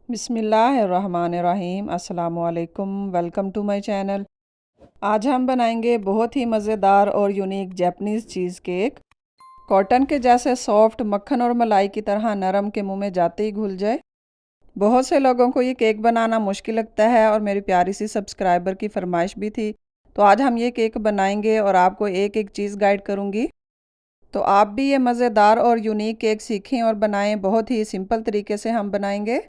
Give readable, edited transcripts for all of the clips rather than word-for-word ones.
बिस्मिल्लाहिर्रहमानिर्रहीम। अस्सलामुअलैकुम। Welcome to my channel. आज हम बनाएंगे बहुत ही मज़ेदार और unique Japanese cheese cake. Cotton के जैसे सॉफ्ट, मक्खन और मलाई की तरह नरम के मुंह में जाते ही घुल जाए। बहुत से लोगों को ये केक बनाना मुश्किल लगता है और मेरी प्यारी सी सब्सक्राइबर की फरमाइश भी थी। तो आज हम ये केक बनाएंगे और आपको एक एक चीज़ गाइड करूँगी। तो आप भी ये मज़ेदार और यूनिक केक सीखें और बनाएं। बहुत ही सिंपल तरीके से हम बनाएंगे।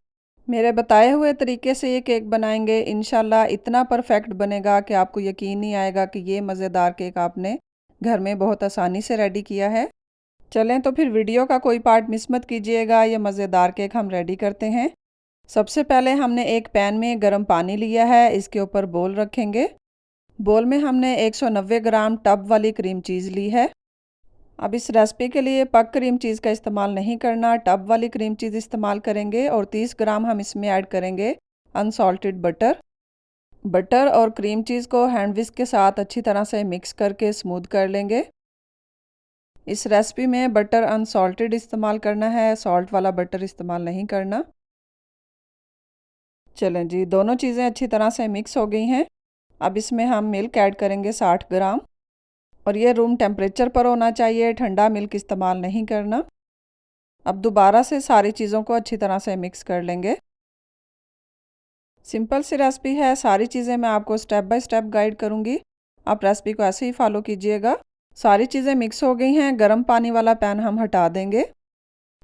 मेरे बताए हुए तरीके से ये केक बनाएंगे, इंशाल्लाह इतना परफेक्ट बनेगा कि आपको यकीन नहीं आएगा कि ये मज़ेदार केक आपने घर में बहुत आसानी से रेडी किया है। चलें तो फिर वीडियो का कोई पार्ट मिस मत कीजिएगा। ये मज़ेदार केक हम रेडी करते हैं। सबसे पहले हमने एक पैन में गर्म पानी लिया है, इसके ऊपर बोल रखेंगे। बोल में हमने 190 ग्राम टब वाली क्रीम चीज़ ली है। अब इस रेसिपी के लिए पक क्रीम चीज़ का इस्तेमाल नहीं करना, टब वाली क्रीम चीज़ इस्तेमाल करेंगे। और 30 ग्राम हम इसमें ऐड करेंगे अनसॉल्टेड बटर। बटर और क्रीम चीज़ को हैंड विस्क के साथ अच्छी तरह से मिक्स करके स्मूथ कर लेंगे। इस रेसिपी में बटर अनसॉल्टेड इस्तेमाल करना है, सॉल्ट वाला बटर इस्तेमाल नहीं करना। चलें जी, दोनों चीज़ें अच्छी तरह से मिक्स हो गई हैं। अब इसमें हम मिल्क ऐड करेंगे 60 ग्राम, और ये रूम टेम्परेचर पर होना चाहिए, ठंडा मिल्क इस्तेमाल नहीं करना। अब दोबारा से सारी चीज़ों को अच्छी तरह से मिक्स कर लेंगे। सिंपल सी रेसिपी है, सारी चीज़ें मैं आपको स्टेप बाय स्टेप गाइड करूँगी। आप रेसिपी को ऐसे ही फॉलो कीजिएगा। सारी चीज़ें मिक्स हो गई हैं, गर्म पानी वाला पैन हम हटा देंगे।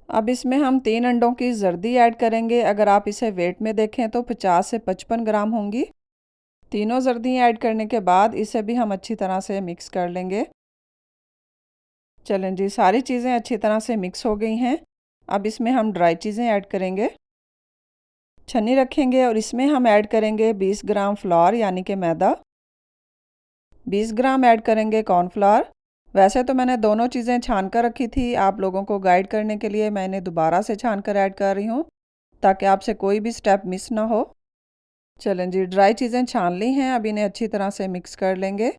अब इसमें हम 3 अंडों की जर्दी ऐड करेंगे। अगर आप इसे वेट में देखें तो 50 से 55 ग्राम होंगी। तीनों जर्दी ऐड करने के बाद इसे भी हम अच्छी तरह से मिक्स कर लेंगे। चलें जी, सारी चीज़ें अच्छी तरह से मिक्स हो गई हैं। अब इसमें हम ड्राई चीज़ें ऐड करेंगे। छन्नी रखेंगे और इसमें हम ऐड करेंगे 20 ग्राम फ्लावर यानी कि मैदा। 20 ग्राम ऐड करेंगे कॉर्नफ्लावर। वैसे तो मैंने दोनों चीज़ें छान कर रखी थी, आप लोगों को गाइड करने के लिए मैंने दोबारा से छान कर ऐड कर रही हूँ, ताकि आपसे कोई भी स्टेप मिस ना हो। चलें जी, ड्राई चीज़ें छान ली हैं, अब इन्हें अच्छी तरह से मिक्स कर लेंगे।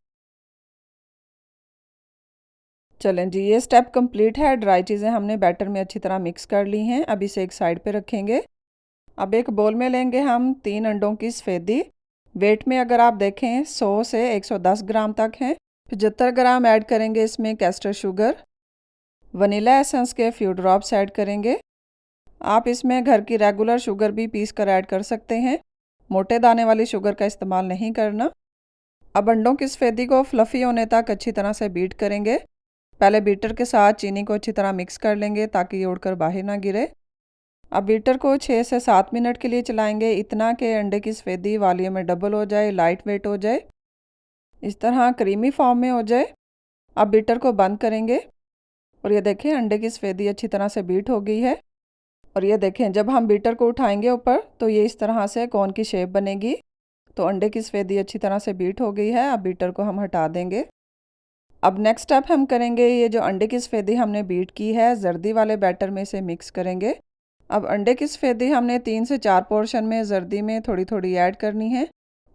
चलें जी, ये स्टेप कंप्लीट है। ड्राई चीज़ें हमने बैटर में अच्छी तरह मिक्स कर ली हैं। अब इसे एक साइड पे रखेंगे। अब एक बोल में लेंगे हम 3 अंडों की सफ़ेदी। वेट में अगर आप देखें 100 से 110 ग्राम तक हैं। 75 ग्राम ऐड करेंगे इसमें कैस्टर शुगर। वनीला एसेंस के फ्यू ड्रॉप्स ऐड करेंगे। आप इसमें घर की रेगुलर शुगर भी पीस कर ऐड कर सकते हैं, मोटे दाने वाली शुगर का इस्तेमाल नहीं करना। अब अंडों की सफ़ेदी को फ्लफ़ी होने तक अच्छी तरह से बीट करेंगे। पहले बीटर के साथ चीनी को अच्छी तरह मिक्स कर लेंगे ताकि ये उड़कर बाहर ना गिरे। अब बीटर को 6 से 7 मिनट के लिए चलाएंगे, इतना कि अंडे की सफ़ेदी वॉल्यूम में डबल हो जाए, लाइट वेट हो जाए, इस तरह क्रीमी फॉर्म में हो जाए। अब बीटर को बंद करेंगे और ये देखें अंडे की सफ़ेदी अच्छी तरह से बीट हो गई है। और ये देखें जब हम बीटर को उठाएंगे ऊपर तो ये इस तरह से कोन की शेप बनेगी। तो अंडे की सफ़ेदी अच्छी तरह से बीट हो गई है। अब बीटर को हम हटा देंगे। अब नेक्स्ट स्टेप हम करेंगे, ये जो अंडे की सफ़ेदी हमने बीट की है जर्दी वाले बैटर में से मिक्स करेंगे। अब अंडे की सफ़ेदी हमने 3 से 4 पोर्शन में जर्दी में थोड़ी थोड़ी ऐड करनी है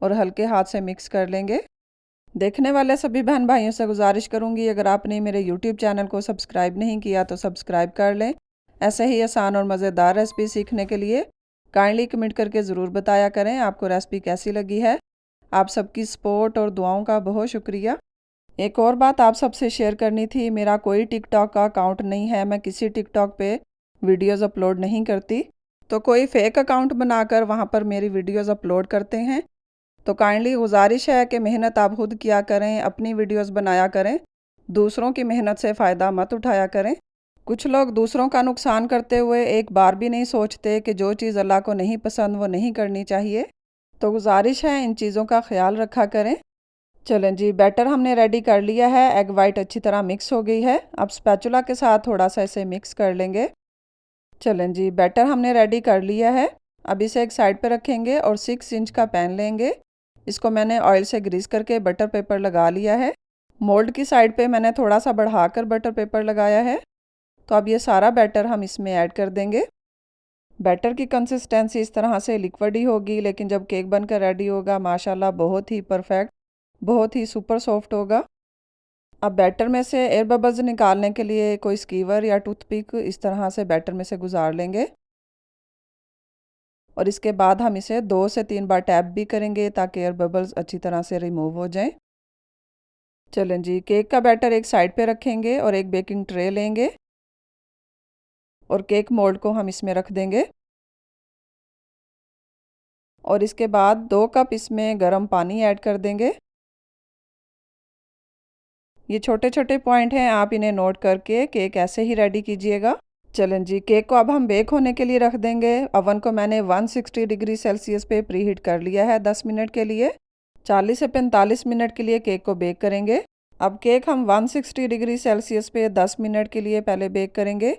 और हल्के हाथ से मिक्स कर लेंगे। देखने वाले सभी बहन भाइयों से गुजारिश करूंगी, अगर आपने मेरे यूट्यूब चैनल को सब्सक्राइब नहीं किया तो सब्सक्राइब कर लें। ऐसे ही आसान और मज़ेदार रेसिपी सीखने के लिए काइंडली कमेंट करके ज़रूर बताया करें आपको रेसिपी कैसी लगी है। आप सबकी सपोर्ट और दुआओं का बहुत शुक्रिया। एक और बात आप सबसे शेयर करनी थी, मेरा कोई टिकटॉक का अकाउंट नहीं है, मैं किसी टिकटॉक पे वीडियोज़ अपलोड नहीं करती। तो कोई फ़ेक अकाउंट बनाकर वहाँ पर मेरी वीडियोज़ अपलोड करते हैं। तो काइंडली गुजारिश है कि मेहनत आप खुद किया करें, अपनी वीडियोज़ बनाया करें, दूसरों की मेहनत से फ़ायदा मत उठाया करें। कुछ लोग दूसरों का नुकसान करते हुए एक बार भी नहीं सोचते कि जो चीज़ अल्लाह को नहीं पसंद वो नहीं करनी चाहिए। तो गुजारिश है इन चीज़ों का ख्याल रखा करें। चलें जी, बैटर हमने रेडी कर लिया है। एग वाइट अच्छी तरह मिक्स हो गई है। अब स्पैचुला के साथ थोड़ा सा इसे मिक्स कर लेंगे। चलें जी, बैटर हमने रेडी कर लिया है। अब इसे एक साइड पे रखेंगे और 6 इंच का पैन लेंगे। इसको मैंने ऑयल से ग्रीस करके बटर पेपर लगा लिया है। मोल्ड की साइड पे मैंने थोड़ा सा बढ़ाकर बटर पेपर लगाया है। तो अब ये सारा बैटर हम इसमें ऐड कर देंगे। बैटर की कंसिस्टेंसी इस तरह से लिक्विड ही होगी, लेकिन जब केक बनकर रेडी होगा माशाल्लाह बहुत ही परफेक्ट, बहुत ही सुपर सॉफ्ट होगा। अब बैटर में से एयर बबल्स निकालने के लिए कोई स्कीवर या टूथपिक इस तरह से बैटर में से गुजार लेंगे और इसके बाद हम इसे 2 से 3 बार टैप भी करेंगे ताकि एयर बबल्स अच्छी तरह से रिमूव हो जाएं। चलें जी, केक का बैटर एक साइड पे रखेंगे और एक बेकिंग ट्रे लेंगे और केक मोल्ड को हम इसमें रख देंगे और इसके बाद 2 कप इसमें गर्म पानी ऐड कर देंगे। ये छोटे छोटे पॉइंट हैं, आप इन्हें नोट करके केक ऐसे ही रेडी कीजिएगा। चलें जी, केक को अब हम बेक होने के लिए रख देंगे। ओवन को मैंने 160 डिग्री सेल्सियस पे प्रीहीट कर लिया है 10 मिनट के लिए। 40 से 45 मिनट के लिए केक को बेक करेंगे। अब केक हम 160 डिग्री सेल्सियस पे 10 मिनट के लिए पहले बेक करेंगे।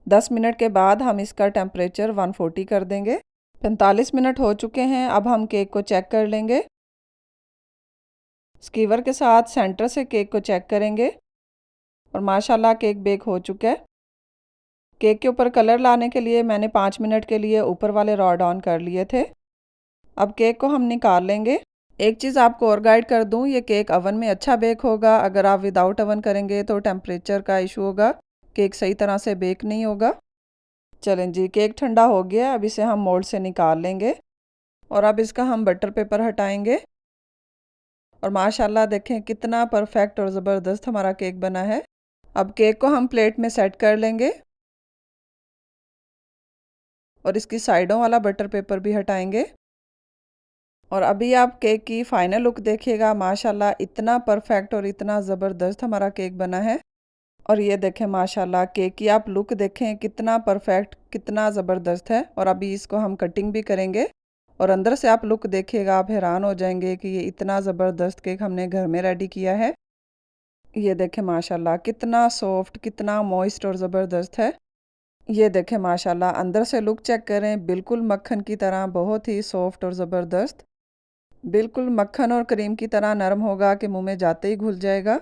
10 मिनट के बाद हम इसका टेम्परेचर 140 कर देंगे। 45 मिनट हो चुके हैं, अब हम केक को चेक कर लेंगे। स्कीवर के साथ सेंटर से केक को चेक करेंगे और माशाल्लाह केक बेक हो चुका है। केक के ऊपर कलर लाने के लिए मैंने 5 मिनट के लिए ऊपर वाले रॉड ऑन कर लिए थे। अब केक को हम निकाल लेंगे। एक चीज़ आपको और गाइड कर दूं, ये केक ओवन में अच्छा बेक होगा। अगर आप विदाउट ओवन करेंगे तो टेम्परेचर का इशू होगा, केक सही तरह से बेक नहीं होगा। चलें जी, केक ठंडा हो गया, अब इसे हम मोल्ड से निकाल लेंगे और अब इसका हम बटर पेपर हटाएंगे और माशाल्लाह देखें कितना परफेक्ट और ज़बरदस्त हमारा केक बना है। अब केक को हम प्लेट में सेट कर लेंगे और इसकी साइडों वाला बटर पेपर भी हटाएंगे और अभी आप केक की फ़ाइनल लुक देखिएगा। माशाल्लाह इतना परफेक्ट और इतना ज़बरदस्त हमारा केक बना है। और ये देखें माशाल्लाह केक की आप लुक देखें कितना परफेक्ट, कितना ज़बरदस्त है। और अभी इसको हम कटिंग भी करेंगे और अंदर से आप लुक देखिएगा, आप हैरान हो जाएंगे कि ये इतना ज़बरदस्त केक हमने घर में रेडी किया है। ये देखें माशाल्लाह कितना सॉफ्ट, कितना मॉइस्ट और ज़बरदस्त है। ये देखें माशाल्लाह अंदर से लुक चेक करें, बिल्कुल मक्खन की तरह, बहुत ही सॉफ्ट और ज़बरदस्त। बिल्कुल मक्खन और क्रीम की तरह नरम होगा कि मुंह में जाते ही घुल जाएगा।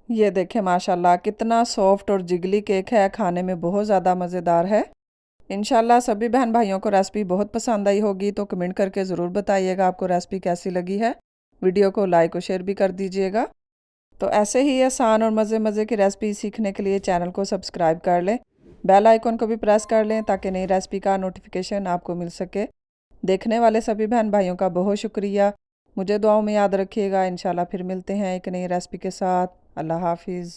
ये देखें माशाल्लाह कितना सॉफ्ट और जिगली केक है, खाने में बहुत ज़्यादा मज़ेदार है। इंशाल्लाह सभी बहन भाइयों को रेसिपी बहुत पसंद आई होगी, तो कमेंट करके ज़रूर बताइएगा आपको रेसिपी कैसी लगी है। वीडियो को लाइक और शेयर भी कर दीजिएगा। तो ऐसे ही आसान और मज़े की रेसिपी सीखने के लिए चैनल को सब्सक्राइब कर लें, बेल आइकन को भी प्रेस कर लें ताकि नई रेसिपी का नोटिफिकेशन आपको मिल सके। देखने वाले सभी बहन भाइयों का बहुत शुक्रिया। मुझे दुआओं में याद रखिएगा। इंशाल्लाह फिर मिलते हैं एक नई रेसिपी के साथ। अल्लाह हाफिज़।